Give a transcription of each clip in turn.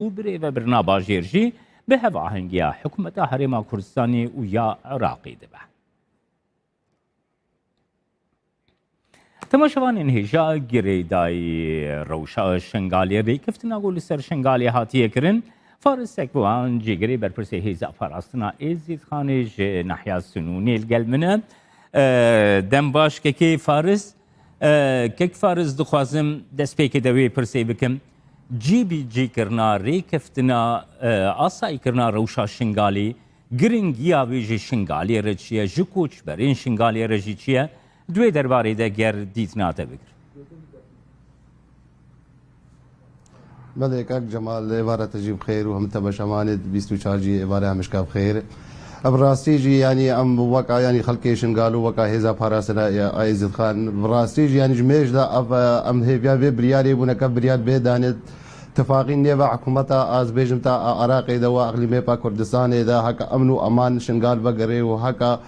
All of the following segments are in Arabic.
وبريفا برنابا جيرجي بهف آهنگيا حكومة هريما كردستاني ويا عراقي دبه تماشوان انهجا گریدای روشا شنگالی ریکفتنا گول سر شنگالی هاتیه کرن فارس تکبوان جگری برپرسه هیزا فراستنا ایزید خانج نحیا سنونی الگلمنه دم باش که فارس کک فارس دخوازم دست پیک دوی پرسه بکم جی کرنا ریکفتنا آسای کرنا روشا شنگالی گرنگیا ویجی شنگالی رجیه جکوچ برین شنگالی رجی چیه دوی درباره ده گر دیتناته بکر ملك جمال إبارة تجيب خير وهم تبع شمانة بيستو شارجي إبارة مشكاب خير براستيجي يعني أم وقع يعني خلقيشن قالوا وقع هذا فراسنا يا أيزد خان براستيجي يعني جميش دا أم هيبيا بي بريالي بونك بريال بي دانت اتفاقين نيبا حكومتا از بيجمتا عراقي دوا أقليمي با كردستان دا هكا أمن وأمان شنقال بقري وهكا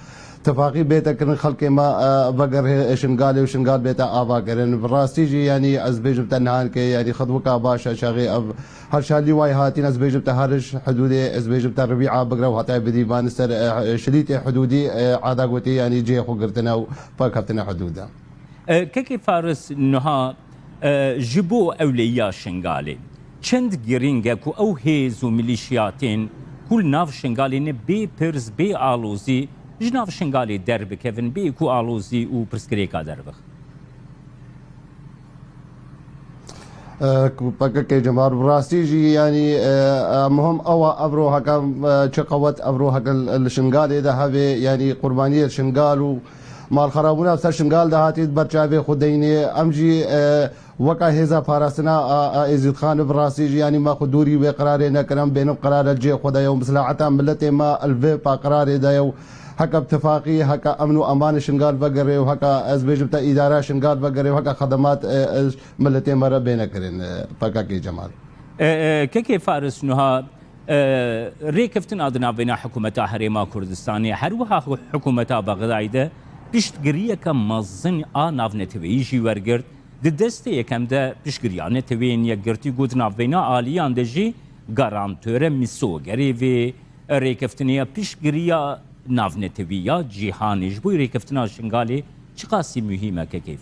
اتفاقی بیتا کرن خلق ما بقر شنقالي وشنقال بیتا آبا کرن براستيجي يعني از بيجم تنهان كي يعني خدوكا باشا شاغي هر شالي واي هاتين از بيجم تهرش حدودي از بيجم تربيعة بقرا وهاتا بدي بانستر شليتي حدودي عادا قوتي يعني جي خو قرتنا وفاكفتنا حدودا كيكي فارس نها جبو أولياء شنقالي چند گرینگه کو او هیز و ملیشیاتین کل ناف شنقالي نبي پرز بي آلوزي جناف شنقالي درب كيفن بيكو آلوزي و برسكريكا دربخ بقى جمال براستيجي يعني مهم أوا أبرو هكا شقوت أبرو هكا الشنقالي ده هذي يعني قربانية الشنقال مال خرابونا بسر شنقال ده هاتي برشابي خديني أمجي وقع هذا فارسنا إزيد خان براستيجي يعني ما خدوري بقراري نكرم بينهم قرار الجي خدا يوم مصلحة ملتي ما الفي قراري ده يوم هكا اتفاقي هكا امن وامان شنقال بقري وهكا از بيجمتا اداره شنقال بقري وهكا خدمات ملتين مره بينا كرين فكاكي جمال كيكي فارس نها ريكفتن ادنا بين حكومتا هريما كردستاني هروها حكومتا بغداد بيشتغريه كمزن ناف نتويجي ورغرت ددسته يكم ده بيشغريانه توين يغرتي غودنا بينا اليان دجي غارانتور ميسو غريفي ريكفتنيه بيشغريه نافنتويا جيهانيش بو ريكفتنا شنغالي چقاسي مهمه كيف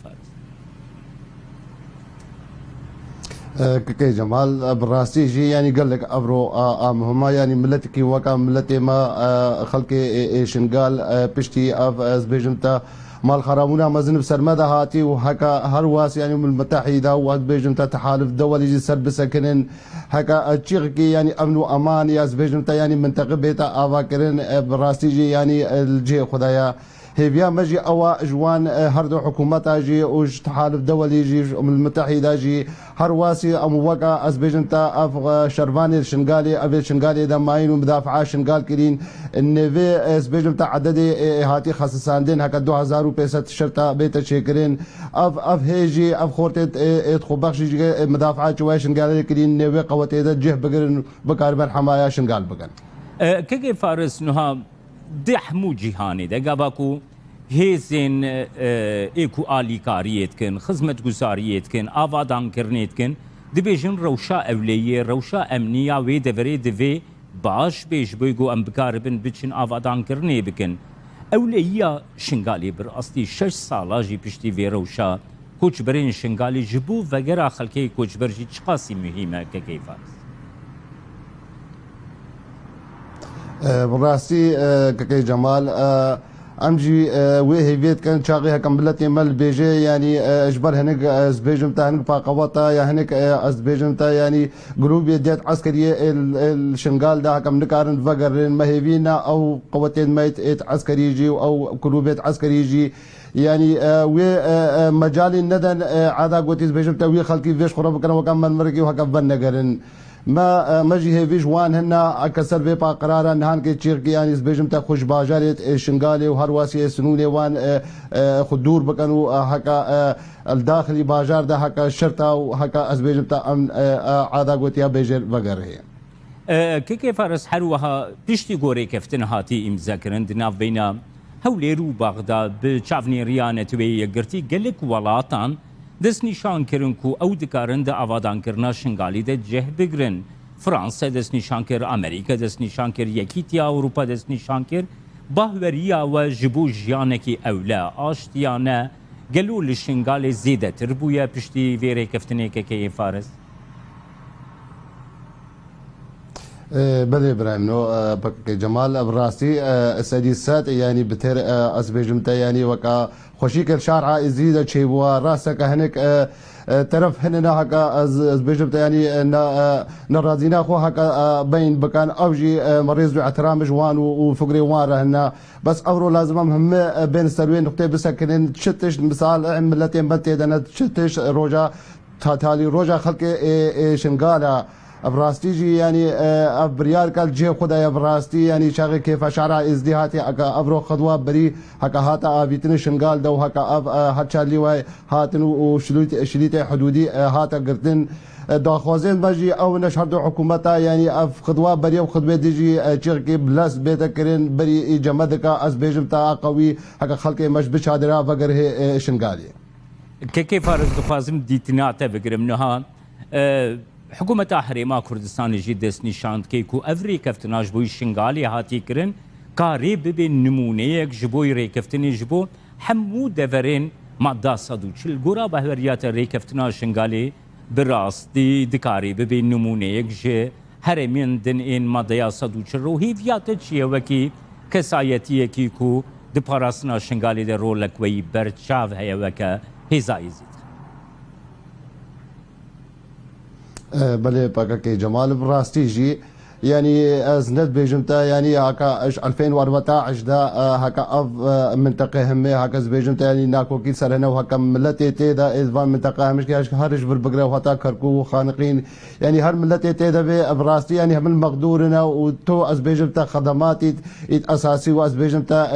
كي جمال براستيجي يعني قال لك ابرو مهمه يعني ملتكي وكا ملتي ما خلقي شنغال بشتي از بيجمتا مال خرابونا مزن بسرمدا هاتي وهكا هرواس يعني من المتحده واد بيجمتا تحالف دولي جي سرب سكنن هكا تشيغكي يعني امن وامان يا بيجمتا يعني منطقه بيتا افاكرن براستيجي يعني الجي خدايا هيبيا مجي أوا جوان هردو حكومتا جي وج تحالف دولي جي من المتحدة جي هرواسي أموكا أزبيجنتا أف شرفاني الشنغالي أبي شنغالي دماين ومدافعة شنغال كرين النبي أزبيجنتا عددي هاتي خصصان دين هكا 2000 شرطة بيتا شيكرين أف هيجي أف خورتت ادخو بخشي جي مدافعة جواي شنغالي كرين نبي قوتي دا جه بقرن بكاربان حماية شنغال بقن كيكي فارس نها دحمو جيهاني ده قباكو هيزين ايكو آلي كاريت كن خزمت گزاريت كن آوادان كرنيت كن دبيجن روشا أولية روشا أمنية وي دفري دفي باش بيش بيقو أم بكاربن بيشن آوادان كرني بكن أولية شنغالي بر أصلي 6 سالا جي بشتي في روشا كوچ برين شنغالي جبو وغيرا خلقي كوچ برجي چقاسي مهمة كيفاس براسي كي جمال امجي وهي بيت كان شاغيها كملتي مال بيجي يعني اجبر هنك از بيجمتا هنك باقوتا يا هنك از بيجمتا يعني جروب يديت عسكريه الشنغال ده كم نكارن فقر مهيبينا او قوتين ميت عسكري يجي او جروبات عسكري يجي يعني ومجال الندن عادا قوتيز بيجمتا وي خلقي فيش خرب كانوا كم من مرقي وهكا بنقرن ما مجي هي فيش وان هنا اكسر في قرارا نهان كي تشير يعني بيجم تا خوش باجارت شنغالي وهرواسي سنوني وان خدور بكنو هكا الداخلي باجار ده هكا شرطه وهكا از بيجم تا عادا قوتيا بيجر وغير هي كيف فارس حروها بيشتي غوري كفتن هاتي امذاكرن دناف بينا هوليرو بغداد بچافني ريانه توي يغرتي قالك ولاتان دست نشان کرن کو او دکارن ده آوادان کرنا شنگالی ده جه بگرن فرانسا دست نیشان کرد، امریکا دست نیشان کرد، یکیتیا اروپا دست نیشان کرد باوریا و جبو جیانکی اولا آشتیانه گلو لشنگال زیده تر بویا پشتی ویره کفتنه که فارس. بله ابراهيم نو جمال براسي السادسات يعني بتر ازبيجمتا يعني وكا خوشيك الشارع يزيد شيء وراسك هناك طرف هنا هكا ازبيجمتا يعني نرازينا خو هكا بين بكان اوجي مريض احترام جوان وفقري وان هنا بس اورو لازم هم بين السلوين نقطه بسكن تشتش مثال عملتين بنتي تشتش روجا تالي روجا خلق شنقاله ابراستيجي يعني ابريال قال جي خدايا براستي يعني شاغي كيف شعرا ازدهاتي هكا ابرو خطوه بري هكا هاتا افيتن شنغال دو هكا هاتشا لي هاتن وشليتي حدودي هاتا قرتن داخوزين باجي او نشهر دو حكومتا يعني اف خطوه بري وخطوه ديجي تشيركي بلاس بيتكرين بري جمدكا از بيجمتا قوي هكا خلقي مش بشادرا فقر هي شنغالي كيف فارس دخوازم ديتناتا فقر منها حکومت حریما کردستان جی دست نشاند که کو افری کفتناش بوی شنگالی هاتی کرن کاری ببین نمونه یک جبوی ریکفتنی جبو همو دورین ماده صدو چل گورا بهوریات ریکفتنا شنگالی براستی دکاری ببین نمونه یک جه هرمین دن این ماده صدو چل رو هیویات چیه وکی کسایتی کی کو دپاراسنا شنگالی در رولک وی برچاو هیا وکا هزایزی بله باكا جمال براستيجي يعني ازنت بيجمتا يعني هكا 2014 دا هكا اف منطقه همي هكا بيجمتا يعني ناكو كي سرنا وهكا ملتي تيدا ازفان منطقه مش كاش هرج بالبقره وهتا كركو خانقين يعني هر ملتي تيدا براستي يعني هم المقدورنا وتو از بيجمتا خدمات اساسي واز بيجمتا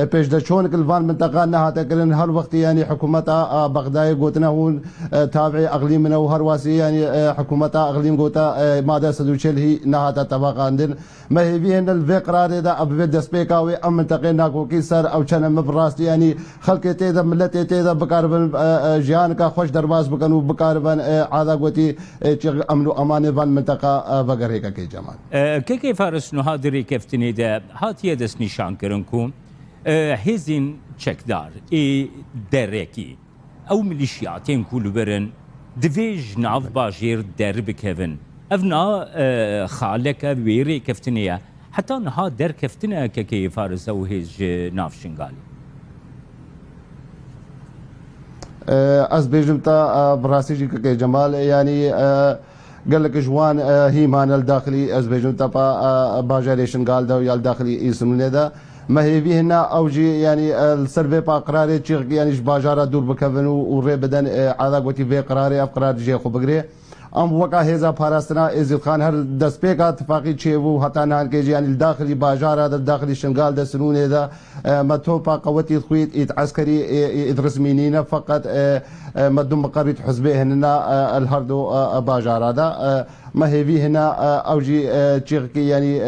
بيش دا شون كلفان منطقه انها تكرن هر وقت يعني حكومتها بغداد قوتنا هون تابعي اقليمنا وهر واسي يعني حكومتها اقليم قوتا ماده هي نهاتا طبقا عندن ما هي بيهن الفي قرار دا ابي دسبيكاوي ام منطقينا كوكي سر او چنه مبراست يعني خلقي تيدا ملتي تيدا بقاربن جيانكا خوش درباز بكنو بقاربن عادا قوتي امنو امان فان منطقه وغير هيك كي جمال كي فارس نو هادري كفتني دا هاتيه دس نشان كرنكم هزين تشكدار اي دريكي او ميليشياتين كل برن دفيج ناف باجير درب كيفن افنا خالك ويري كفتنيا حتى نها در كفتنا كي فارس او هيج ناف شنغالي از بيجمتا براسيجي كي جمال يعني قال لك جوان هيمان الداخلي از بيجمتا باجاري شنغال دا يال داخلي اسمنا دا ما هي فيه هنا اوجي يعني السيرفي با قراري تشيغ يعني باجارا دور بكفن وري بدن عادا قوتي في قراري افقرار جي خو بغري ام وقع هذا فارستنا ازيل خان هر دسبيك اتفاقي تشيبو حتى نهار كيجي يعني الداخلي باجار هذا الداخلي شنغال ده سنون هذا ما توبا قوتي خويت عسكري رسميين فقط ما دم قريت حزبه هنا الهردو باجار هذا ما هي في هنا اوجي تشيغكي يعني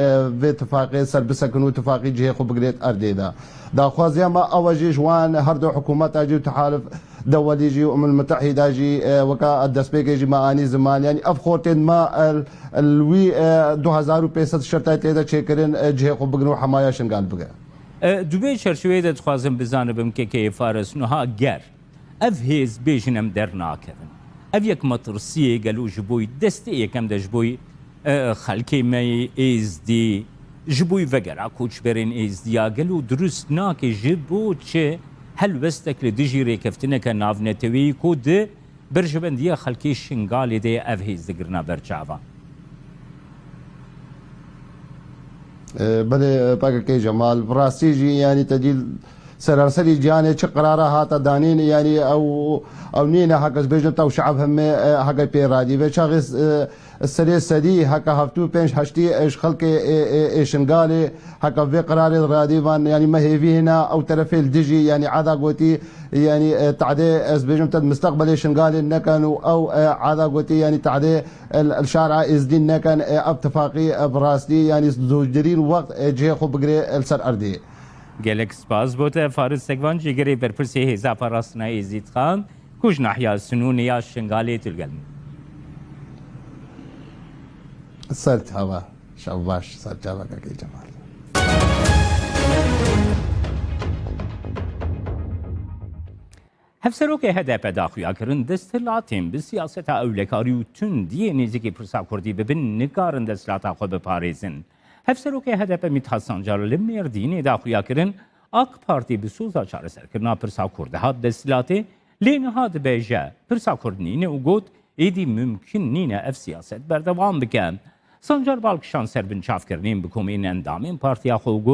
في اتفاقي سربسكنو اتفاقي جهه خو بغريت ارديدا دا خوازيا ما اوجي جوان هردو حكومات اجي تحالف دولي جي الامم المتحده جي وكا الدسبيك جي معاني زمان يعني افخورتين ما الوي 2500 شرطه تيدا تشيكرين جهه خو بغنو حمايه شنغال بغا دوبي شرشوي ده خوازم بزانبم كي فارس نها جر اف هيز بيجنم درنا كفن اف يك مطرسيه قالوا جبوي دستي كم دجبوي خلكي ماي از دي جبوي فقر اكوش برين از دي قالوا درست ناكي جبو تشي هل وستك لدجي ريكفتنا كان نافنتوي كود برجبنديه خلكي شنغالي دي اف هيز دقرنا برچاوا بله باقي كي جمال براسيجي يعني تجيل سراسري جاني چه قراره هاتا دانين يعني او نينا حق بيجنتا وشعب هم حق بيرادي بشاغس السري السدي حق هفتو بينش هشتي ايش خلق شنغالي حق في قرار الرادي فان يعني ما هي في هنا او طرفي الدجي يعني عادا قوتي يعني تعدي از بيجنتا المستقبل شنغالي نكن او عادا قوتي يعني تعدي الشارع از دين نكن اتفاقي براستي يعني زوجرين وقت جه خو بقري السر اردي گلک سپاس بوده فارس سگوان جگری برپرسی هزا فراسنا ایزید خان کج نحیا سنون یا شنگالی تلگلم سرت هوا شواش سر جواب کی جمال هفسروک هدف داخویا کرن دستلاتین به سیاست اولکاری و تندی نزدیکی پرسا کردی ببین نکارن دستلاتا خود بپاریزن. هفسروک هدف میتحسن جلال مردین داخویا کرن AK Parti به سوزا چاره سرکرنا پرسا کرده هاد دستلاتی لین هاد بیجه پرسا کردنینه و گود ایدی ممکن نینه اف سیاست بردوام بکن. سنجار بالکشان سر بنچاف کرنین بکومین اندامین پارتیا خو